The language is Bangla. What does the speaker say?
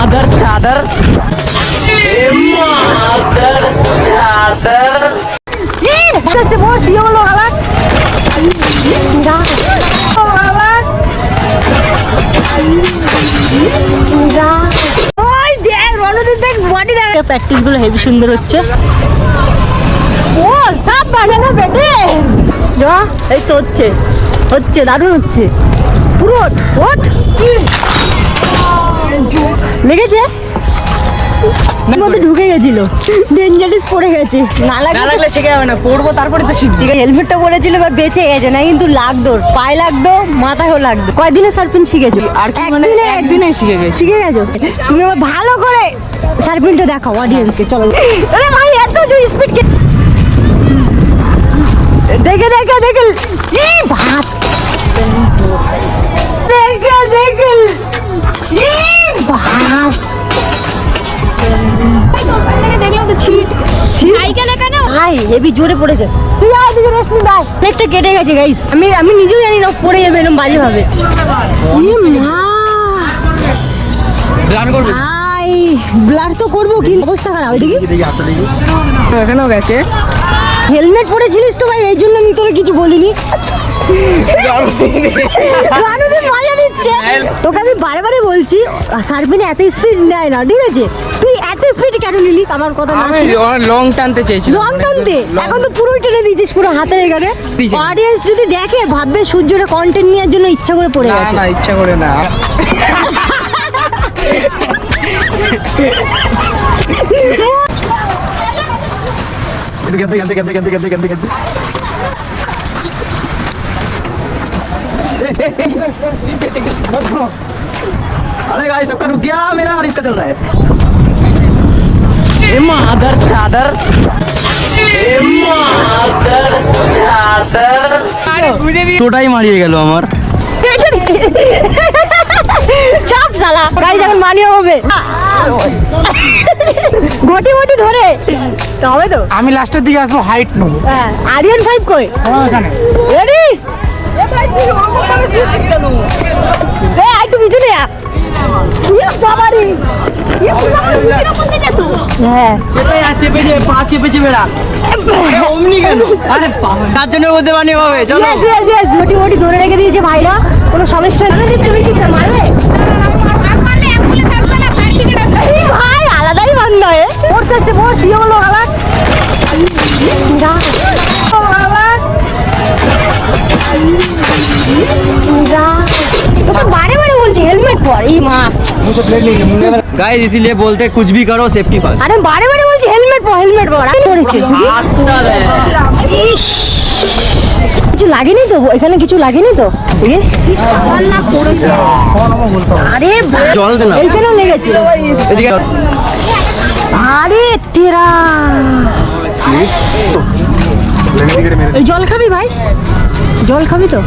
mother चादर mother चादर से बहुत ये लोग अलग প্র্যাকটিস গুলো হেভি সুন্দর হচ্ছে। ও সব বানানো বেটে যা এই তো হচ্ছে হচ্ছে দারুণ হচ্ছে পুরো ওট লেগেছে মধ্যে ঢুকে গেছিল ডেঞ্জারাস পড়ে গেছে না লাগলে শিখে যাবে না পড়বো তারপরে তো শিখবি। ঠিক আছে হেলমেটটা পরেছিল বা বেঁচে গেছে না কিন্তু লাগতো পায়ে লাগতো মাথায়ও লাগতো। কয়দিনে সার্ফিং শিখেছো? আর কি মানে একদিনে শিখে গেছি। শিখে গেছো তুমি আবার ভালো করে সার্ফিংটা দেখাও অডিয়েন্সকে। চলো আরে ভাই এত স্পিড দেখে দেখে দেখে এই ভাত দেখে দেখে এই ভাত দেখলাম তো ছিট সাইকেল কেন ভাই হেভি জোরে পড়েছে। তুই আয় দিকে রশ্মি ভাই একটা কেটে গেছে গাইস। আমি নিজেও জানি না পড়ে যাবে এরকম বাজে ভাবে। ব্লার করবে ভাই ব্লার তো করবো কি অবস্থা খারাপ। দেখি এখানেও গেছে। হেলমেট পরেছিলিস তো ভাই এই জন্য আমি তোকে কিছু বলিনি। মজা দিচ্ছে তোকে আমি বারে বারে বলছি সার্ফিনে এত স্পিড নেয় না ঠিক আছে। তুই এত স্পিড কেন নিলি আমার কথা না লং টানতে চেয়েছিলাম। লং টানতে এখন তো পুরোই টেনে দিয়েছিস পুরো হাতের এখানে। অডিয়েন্স যদি দেখে ভাববে সূর্যরে কন্টেন্ট নেওয়ার জন্য ইচ্ছা করে পড়ে গেছে। না ইচ্ছা করে না। अरे गाइस सबका रुक गया मेरा और इसका चल रहा है mother चादर mother चादर টোটাই মারিয়ে গেল আমার। চাপ শালা গাড়ি যখন মানিয়ে হবে ঘটি ঘটি ধরে তবে তো আমি লাস্টের দিকে আসবো হাইট নেবো। হ্যাঁ আরিয়ান 5 কই রেডি এ আইটু পিছনে আ ইয়ে বাবারে ইয়ে কিরকম দিতে তো হ্যাঁ চেপে পা চেপে বেড়া অমনি কেন? আরে তার জন্য বলতে পারি ভাবে চলো ঘটি ঘটি ধরে রেখে দিয়েছে ভাইরা কোনো সমস্যা নেই। তুমি কি মারবে ভাই আলাদাই বান্ধ হয় ফোর্স আছে ফোর্স ইয়ে হলো আলাদা बारे बारे बोलছি हेलमेट পর এই মা गाइस इसीलिए बोलते कुछ भी करो सेफ्टी फर्स्ट। আরে বারে বারে বলছি হেলমেট পর আমি পড়েছি কিছু লাগেনি তো এখানে কিছু লাগেনি তো না পড়েছে। আরে জল দে না এইখানেও লেগেছে এদিকে আরে তেরা জল খাবি ভাই জল খাবি তো।